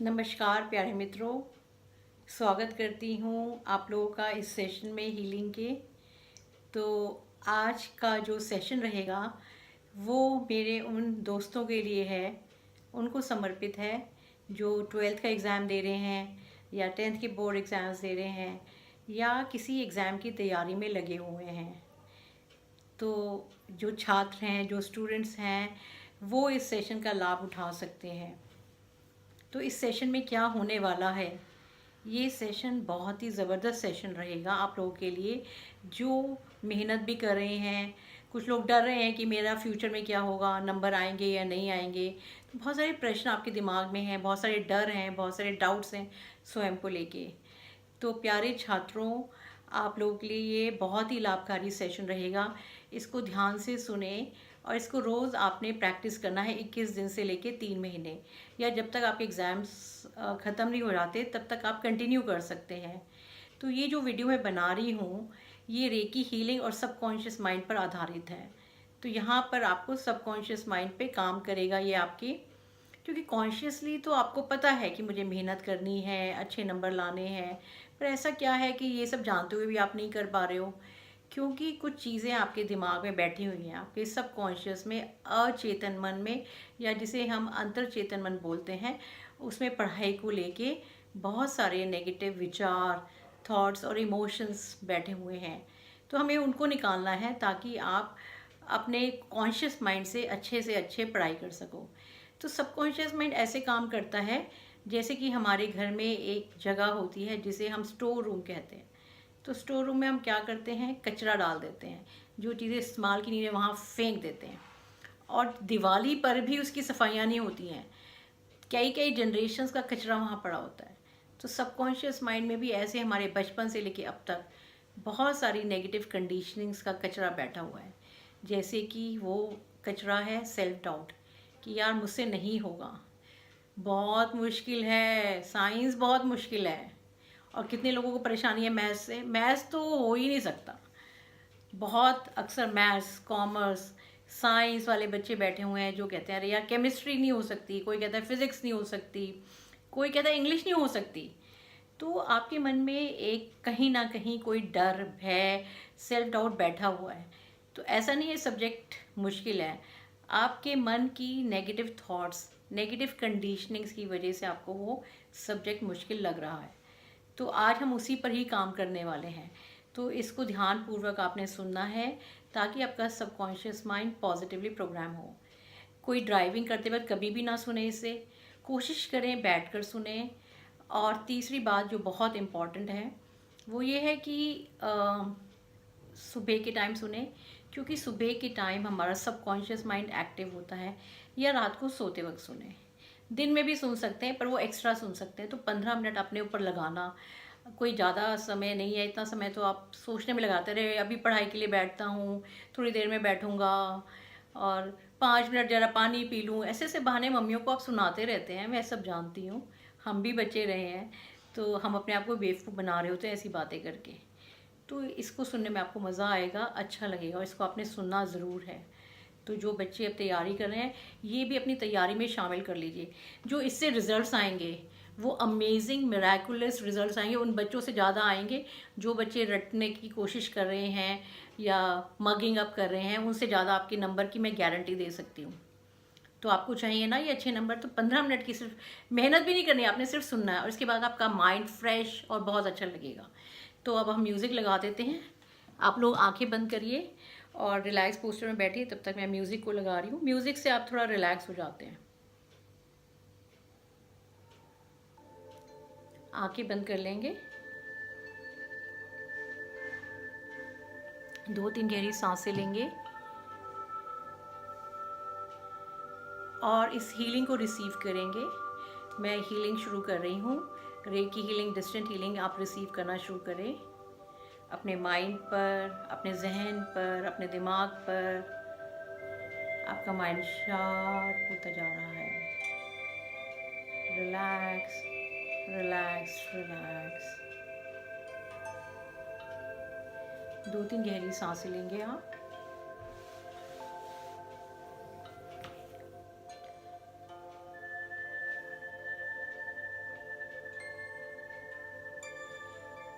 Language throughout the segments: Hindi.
नमस्कार प्यारे मित्रों, स्वागत करती हूँ आप लोगों का इस सेशन में हीलिंग के। तो आज का जो सेशन रहेगा वो मेरे उन दोस्तों के लिए है, उनको समर्पित है जो 12th का एग्ज़ाम दे रहे हैं या 10th के बोर्ड एग्ज़ाम्स दे रहे हैं या किसी एग्ज़ाम की तैयारी में लगे हुए हैं। तो जो छात्र हैं, जो स्टूडेंट्स हैं, वो इस सेशन का लाभ उठा सकते हैं। तो इस सेशन में क्या होने वाला है, ये सेशन बहुत ही ज़बरदस्त सेशन रहेगा आप लोगों के लिए जो मेहनत भी कर रहे हैं। कुछ लोग डर रहे हैं कि मेरा फ्यूचर में क्या होगा, नंबर आएंगे या नहीं आएंगे। तो बहुत सारे प्रश्न आपके दिमाग में हैं, बहुत सारे डर हैं, बहुत सारे डाउट्स हैं स्वयं को लेके। तो प्यारे छात्रों, आप लोगों के लिए ये बहुत ही लाभकारी सेशन रहेगा। इसको ध्यान से सुने और इसको रोज़ आपने प्रैक्टिस करना है 21 दिन से लेके 3 महीने, या जब तक आपके एग्ज़ाम्स ख़त्म नहीं हो जाते तब तक आप कंटिन्यू कर सकते हैं। तो ये जो वीडियो मैं बना रही हूँ ये रेकी हीलिंग और सबकॉन्शियस माइंड पर आधारित है। तो यहाँ पर आपको सबकॉन्शियस माइंड पे काम करेगा ये आपकी, क्योंकि कॉन्शियसली तो आपको पता है कि मुझे मेहनत करनी है, अच्छे नंबर लाने हैं, पर ऐसा क्या है कि ये सब जानते हुए भी आप नहीं कर पा रहे हो, क्योंकि कुछ चीज़ें आपके दिमाग में बैठी हुई हैं, आपके सबकॉन्शियस में, अचेतन मन में, या जिसे हम अंतर चेतन मन बोलते हैं, उसमें पढ़ाई को लेके बहुत सारे नेगेटिव विचार, थॉट्स और इमोशंस बैठे हुए हैं। तो हमें उनको निकालना है ताकि आप अपने कॉन्शियस माइंड से अच्छे पढ़ाई कर सको। तो सबकॉन्शियस माइंड ऐसे काम करता है जैसे कि हमारे घर में एक जगह होती है जिसे हम स्टोर रूम कहते हैं। तो स्टोर रूम में हम क्या करते हैं, कचरा डाल देते हैं, जो चीज़ें इस्तेमाल की नहीं है वहाँ फेंक देते हैं, और दिवाली पर भी उसकी सफाइयाँ नहीं होती हैं, कई कई जनरेशन्स का कचरा वहाँ पड़ा होता है। तो सबकॉन्शियस माइंड में भी ऐसे हमारे बचपन से लेके अब तक बहुत सारी नेगेटिव कंडीशनिंग्स का कचरा बैठा हुआ है। जैसे कि वो कचरा है सेल्फ डाउट, कि यार मुझसे नहीं होगा, बहुत मुश्किल है, साइंस बहुत मुश्किल है, और कितने लोगों को परेशानी है मैथ्स से, मैथ्स तो हो ही नहीं सकता। बहुत अक्सर मैथ्स, कॉमर्स, साइंस वाले बच्चे बैठे हुए हैं जो कहते हैं अरे यार केमिस्ट्री नहीं हो सकती, कोई कहता है फिज़िक्स नहीं हो सकती, कोई कहता है इंग्लिश नहीं हो सकती। तो आपके मन में एक कहीं ना कहीं कोई डर, भय, सेल्फ डाउट बैठा हुआ है। तो ऐसा नहीं है सब्जेक्ट मुश्किल है, आपके मन की नेगेटिव थॉट्स, नेगेटिव कंडीशनिंग्स की वजह से आपको वो सब्जेक्ट मुश्किल लग रहा है। तो आज हम उसी पर ही काम करने वाले हैं। तो इसको ध्यानपूर्वक आपने सुनना है ताकि आपका सबकॉन्शियस माइंड पॉजिटिवली प्रोग्राम हो। कोई ड्राइविंग करते वक्त कभी भी ना सुने इसे, कोशिश करें बैठकर सुने। और तीसरी बात जो बहुत इम्पॉर्टेंट है वो ये है कि सुबह के टाइम सुने, क्योंकि सुबह के टाइम हमारा सबकॉन्शियस माइंड एक्टिव होता है, या रात को सोते वक्त सुने। दिन में भी सुन सकते हैं पर वो एक्स्ट्रा सुन सकते हैं। तो 15 मिनट अपने ऊपर लगाना, कोई ज़्यादा समय नहीं है, इतना समय तो आप सोचने में लगाते रहे, अभी पढ़ाई के लिए बैठता हूँ, थोड़ी देर में बैठूँगा, और 5 मिनट ज़रा पानी पी लूँ, ऐसे ऐसे बहाने मम्मियों को आप सुनाते रहते हैं। मैं सब जानती हूँ, हम भी बच्चे रहे हैं, तो हम अपने आप को बेवकूफ़ बना रहे होते हैं ऐसी बातें करके। तो इसको सुनने में आपको मज़ा आएगा, अच्छा लगेगा, और इसको आपने सुनना ज़रूर है। तो जो बच्चे अब तैयारी कर रहे हैं ये भी अपनी तैयारी में शामिल कर लीजिए। जो इससे रिज़ल्ट्स आएंगे वो अमेजिंग मिराकुलस रिज़ल्ट्स आएंगे, उन बच्चों से ज़्यादा आएंगे जो बच्चे रटने की कोशिश कर रहे हैं या मगिंग अप कर रहे हैं, उनसे ज़्यादा आपके नंबर की मैं गारंटी दे सकती हूँ। तो आपको चाहिए ना ये अच्छे नंबर, तो 15 मिनट की सिर्फ मेहनत भी नहीं करनी है, आपने सिर्फ सुनना है, और इसके बाद आपका माइंड फ्रेश और बहुत अच्छा लगेगा। तो अब हम म्यूज़िक लगा देते हैं। आप लोग आंखें बंद करिए और रिलैक्स पोस्टर में बैठिए, तब तक मैं म्यूज़िक को लगा रही हूँ। म्यूज़िक से आप थोड़ा रिलैक्स हो जाते हैं। आंखें बंद कर लेंगे, 2-3 गहरी सांसें लेंगे और इस हीलिंग को रिसीव करेंगे। मैं हीलिंग शुरू कर रही हूँ, रेकी हीलिंग, डिस्टेंट हीलिंग आप रिसीव करना शुरू करें अपने माइंड पर, अपने जहन पर, अपने दिमाग पर। आपका माइंड शांत होता जा रहा है। Relax relax relax. 2-3 गहरी सांसें लेंगे आप।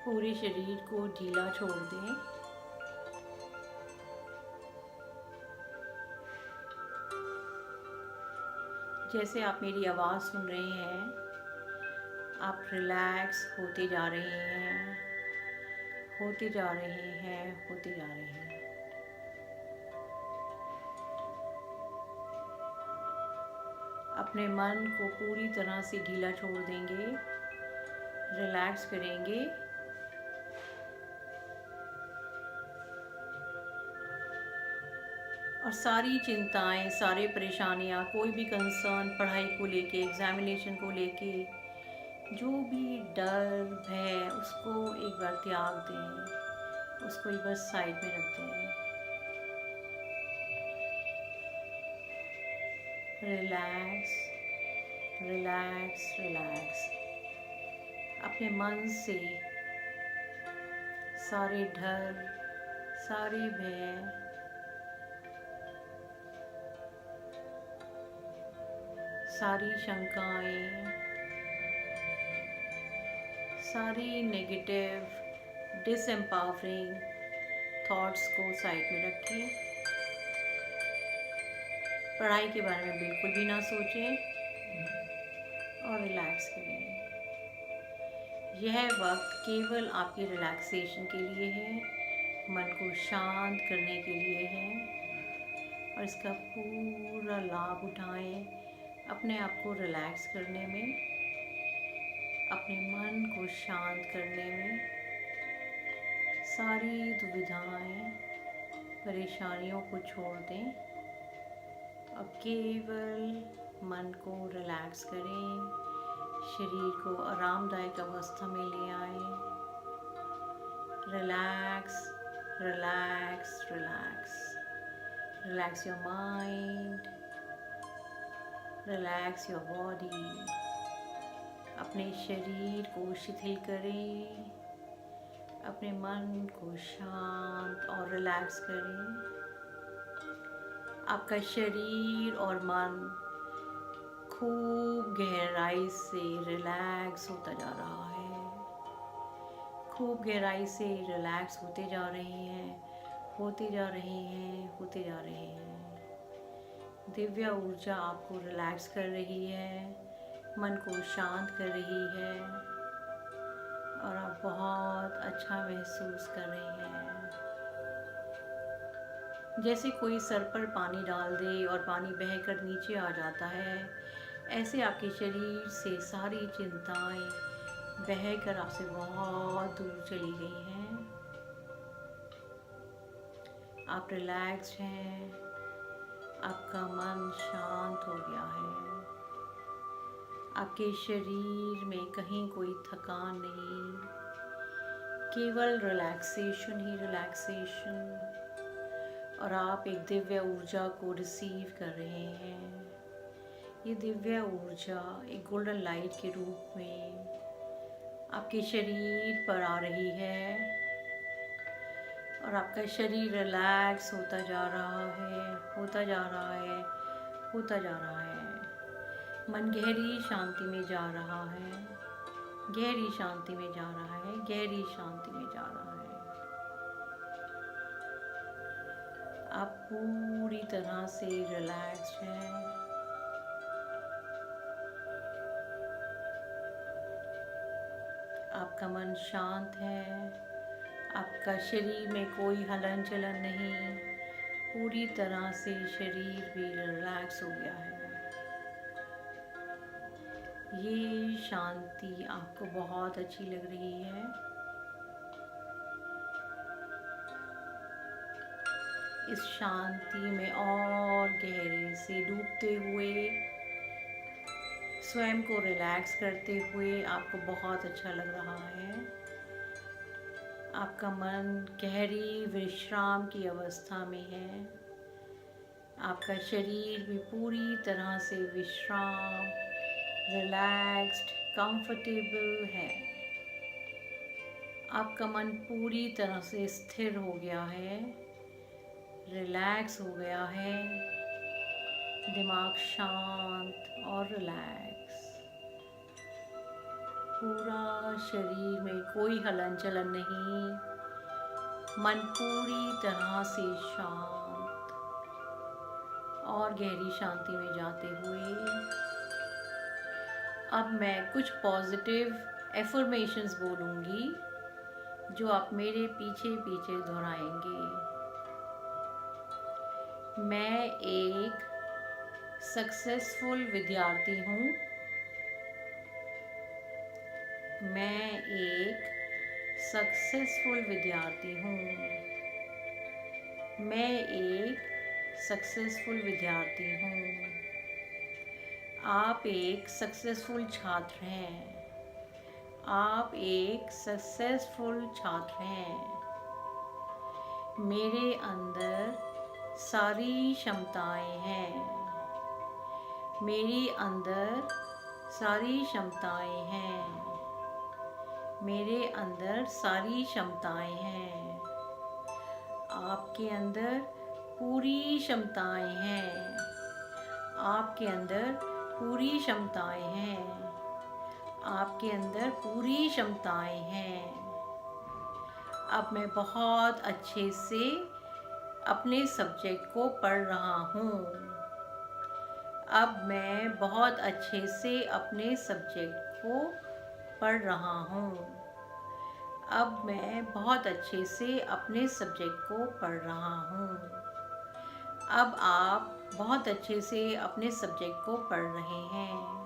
पूरे शरीर को ढीला छोड़ दें। जैसे आप मेरी आवाज़ सुन रहे हैं, आप रिलैक्स होते जा रहे हैं, होते जा रहे हैं, होते जा रहे हैं। अपने मन को पूरी तरह से ढीला छोड़ देंगे, रिलैक्स करेंगे। और सारी चिंताएं, सारे परेशानियां, कोई भी कंसर्न पढ़ाई को लेके, एग्जामिनेशन को लेके, जो भी डर भय, उसको एक बार त्याग दें, उसको एक बार साइड में रख दें। Relax, relax, relax. अपने मन से सारे डर, सारे भय, सारी शंकाएं, सारी नेगेटिव डिसएम्पावरिंग थॉट्स को साइड में रखें। पढ़ाई के बारे में बिल्कुल भी ना सोचें और रिलैक्स करें। यह वक्त केवल आपके रिलैक्सेशन के लिए है, मन को शांत करने के लिए है, और इसका पूरा लाभ उठाएं अपने आप को रिलैक्स करने में, अपने मन को शांत करने में। सारी दुविधाएं, परेशानियों को छोड़ दें और केवल मन को रिलैक्स करें, शरीर को आरामदायक अवस्था में ले आएं। Relax, relax, relax. Relax your mind, relax your body. अपने शरीर को शिथिल करें, अपने मन को शांत और रिलैक्स करें। आपका शरीर और मन खूब गहराई से रिलैक्स होता जा रहा है, खूब गहराई से रिलैक्स होते जा रहे हैं, होते जा रहे हैं, होते जा रहे हैं। दिव्य ऊर्जा आपको रिलैक्स कर रही है, मन को शांत कर रही है और आप बहुत अच्छा महसूस कर रहे हैं। जैसे कोई सर पर पानी डाल दे और पानी बहकर नीचे आ जाता है, ऐसे आपके शरीर से सारी चिंताएं बहकर आपसे बहुत दूर चली गई हैं। आप रिलैक्स हैं, आपका मन शांत हो गया है, आपके शरीर में कहीं कोई थकान नहीं, केवल रिलैक्सेशन ही रिलैक्सेशन। और आप एक दिव्य ऊर्जा को रिसीव कर रहे हैं। ये दिव्य ऊर्जा एक गोल्डन लाइट के रूप में आपके शरीर पर आ रही है और आपका शरीर रिलैक्स होता जा रहा है, होता जा रहा है, होता जा रहा है। मन गहरी शांति में जा रहा है, गहरी शांति में जा रहा है, गहरी शांति में जा रहा है। आप पूरी तरह से रिलैक्स्ड हैं। आपका मन शांत है, आपका शरीर में कोई हलन चलन नहीं, पूरी तरह से शरीर भी रिलैक्स हो गया है। ये शांति आपको बहुत अच्छी लग रही है। इस शांति में और गहरे से डूबते हुए, स्वयं को रिलैक्स करते हुए आपको बहुत अच्छा लग रहा है। आपका मन गहरी विश्राम की अवस्था में है, आपका शरीर भी पूरी तरह से विश्राम, रिलैक्स्ड, कंफर्टेबल है। आपका मन पूरी तरह से स्थिर हो गया है, रिलैक्स हो गया है, दिमाग शांत और रिलैक्स। पूरा शरीर में कोई हलन चलन नहीं, मन पूरी तरह से शांत और गहरी शांति में जाते हुए अब मैं कुछ पॉजिटिव एफर्मेशंस बोलूँगी जो आप मेरे पीछे पीछे दोहराएंगे। मैं एक सक्सेसफुल विद्यार्थी हूँ। मैं एक सक्सेसफुल विद्यार्थी हूँ। मैं एक सक्सेसफुल विद्यार्थी हूँ। आप एक सक्सेसफुल छात्र हैं। आप एक सक्सेसफुल छात्र हैं। मेरे अंदर सारी क्षमताएं हैं। मेरे अंदर सारी क्षमताएं हैं। मेरे अंदर सारी क्षमताएं हैं। आपके अंदर पूरी क्षमताएं हैं। आपके अंदर पूरी क्षमताएं हैं। आपके अंदर पूरी क्षमताएं हैं। अब मैं बहुत अच्छे से अपने सब्जेक्ट को पढ़ रहा हूँ। अब मैं बहुत अच्छे से अपने सब्जेक्ट को पढ़ रहा हूँ। अब मैं बहुत अच्छे से अपने सब्जेक्ट को पढ़ रहा हूँ। अब आप बहुत अच्छे से अपने सब्जेक्ट को पढ़ रहे हैं।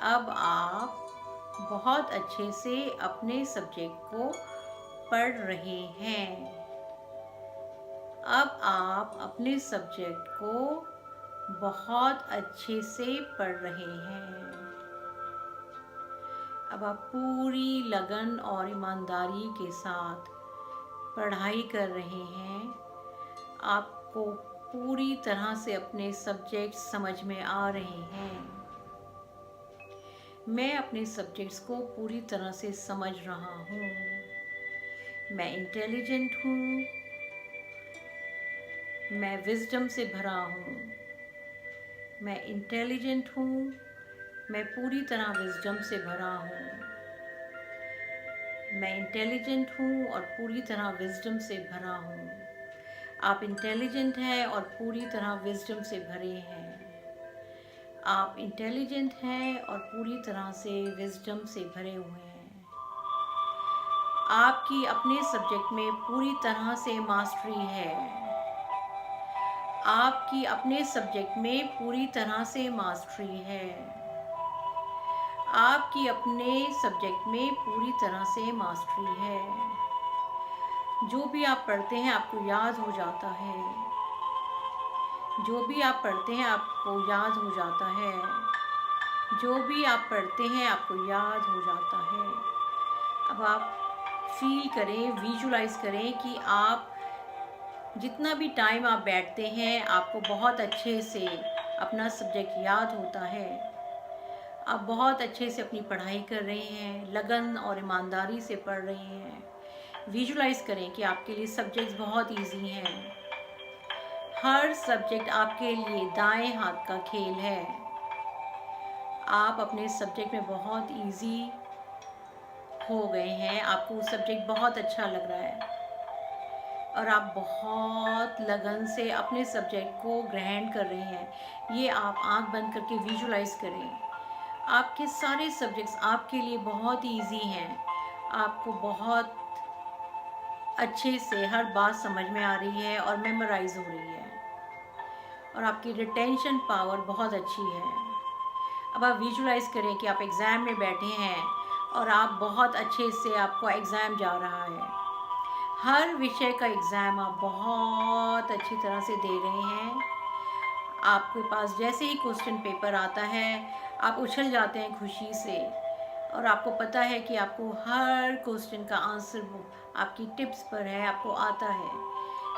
अब आप बहुत अच्छे से अपने सब्जेक्ट को पढ़ रहे हैं। अब आप अपने सब्जेक्ट को बहुत अच्छे से पढ़ रहे हैं। अब आप पूरी लगन और ईमानदारी के साथ पढ़ाई कर रहे हैं। आपको पूरी तरह से अपने सब्जेक्ट समझ में आ रहे हैं। मैं अपने सब्जेक्ट्स को पूरी तरह से समझ रहा हूँ। मैं इंटेलिजेंट हूँ। मैं विजडम से भरा हूँ। मैं इंटेलिजेंट हूँ। मैं पूरी तरह विजडम से भरा हूँ। मैं इंटेलिजेंट हूँ और पूरी तरह विजडम से भरा हूँ। आप इंटेलिजेंट हैं और पूरी तरह विजडम से भरे हैं। आप इंटेलिजेंट हैं और पूरी तरह से विजडम से भरे हुए हैं। आपकी अपने सब्जेक्ट में पूरी तरह से मास्टरी है। आपकी अपने सब्जेक्ट में पूरी तरह से मास्टरी है। आपकी अपने सब्जेक्ट में पूरी तरह से मास्टरी है। जो भी आप पढ़ते हैं आपको याद हो जाता है। जो भी आप पढ़ते हैं आपको याद हो जाता है। जो भी आप पढ़ते हैं आपको याद हो जाता है। अब आप फील करें, विजुलाइज करें कि आप जितना भी टाइम आप बैठते हैं आपको बहुत अच्छे से अपना सब्जेक्ट याद होता है। आप बहुत अच्छे से अपनी पढ़ाई कर रहे हैं, लगन और ईमानदारी से पढ़ रहे हैं। विजुलाइज करें कि आपके लिए सब्जेक्ट्स बहुत इजी हैं। हर सब्जेक्ट आपके लिए दाएं हाथ का खेल है। आप अपने सब्जेक्ट में बहुत इजी हो गए हैं। आपको सब्जेक्ट बहुत अच्छा लग रहा है और आप बहुत लगन से अपने सब्जेक्ट को ग्रहण कर रहे हैं। ये आप आंख बंद करके विजुलाइज करें। आपके सारे सब्जेक्ट्स आपके लिए बहुत इजी हैं। आपको बहुत अच्छे से हर बात समझ में आ रही है और मेमोराइज हो रही है और आपकी रिटेंशन पावर बहुत अच्छी है। अब आप विजुलाइज करें कि आप एग्ज़ाम में बैठे हैं और आप बहुत अच्छे से आपको एग्ज़ाम जा रहा है। हर विषय का एग्ज़ाम आप बहुत अच्छी तरह से दे रहे हैं। आपके पास जैसे ही क्वेश्चन पेपर आता है आप उछल जाते हैं खुशी से और आपको पता है कि आपको हर क्वेश्चन का आंसर आपकी टिप्स पर है, आपको आता है।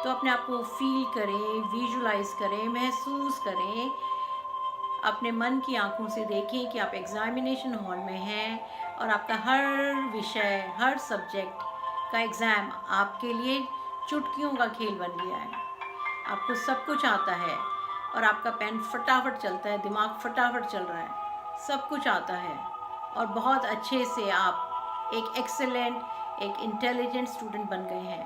तो अपने आप को फील करें, विजुलाइज करें, महसूस करें। अपने मन की आंखों से देखें कि आप एग्ज़ामिनेशन हॉल में हैं और आपका हर विषय, हर सब्जेक्ट का एग्ज़ाम आपके लिए चुटकियों का खेल बन गया है। आपको सब कुछ आता है और आपका पेन फटाफट चलता है, दिमाग फटाफट चल रहा है, सब कुछ आता है और बहुत अच्छे से आप एक एक्सेलेंट, एक इंटेलिजेंट स्टूडेंट बन गए हैं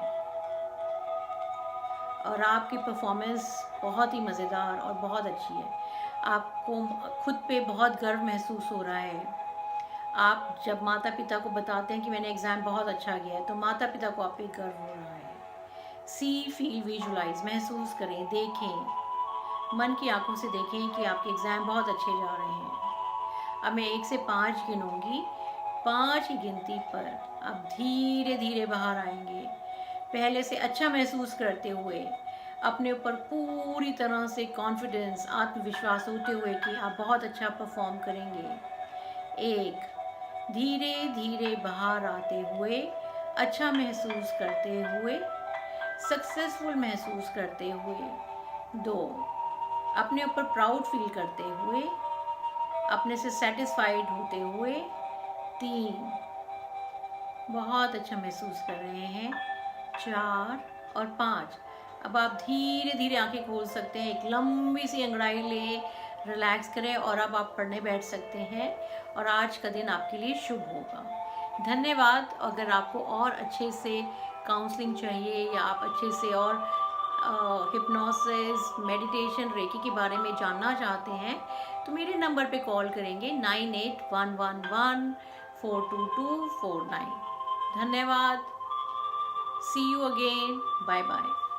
और आपकी परफॉर्मेंस बहुत ही मज़ेदार और बहुत अच्छी है। आपको खुद पे बहुत गर्व महसूस हो रहा है। आप जब माता पिता को बताते हैं कि मैंने एग्ज़ाम बहुत अच्छा किया है, तो माता पिता को आप पे गर्व हो रहा है। सी, फील, विजुलाइज, महसूस करें, देखें, मन की आंखों से देखें कि आपके एग्ज़ाम बहुत अच्छे जा रहे हैं। अब मैं 1 से 5 गिनूंगी। 5 की गिनती पर आप धीरे धीरे बाहर आएंगे, पहले से अच्छा महसूस करते हुए, अपने ऊपर पूरी तरह से कॉन्फिडेंस, आत्मविश्वास होते हुए कि आप बहुत अच्छा परफॉर्म करेंगे। 1, धीरे धीरे बाहर आते हुए, अच्छा महसूस करते हुए, सक्सेसफुल महसूस करते हुए। 2, अपने ऊपर प्राउड फील करते हुए, अपने से सेटिस्फाइड होते हुए। 3, बहुत अच्छा महसूस कर रहे हैं। 4 और 5। अब आप धीरे धीरे आंखें खोल सकते हैं, एक लंबी सी अंगड़ाई ले, रिलैक्स करें और अब आप पढ़ने बैठ सकते हैं और आज का दिन आपके लिए शुभ होगा। धन्यवाद। अगर आपको और अच्छे से काउंसलिंग चाहिए या आप अच्छे से और हिप्नोसिस, मेडिटेशन, रेकी के बारे में जानना चाहते हैं तो मेरे नंबर पे कॉल करेंगे 9811142249। धन्यवाद। See you again. Bye bye.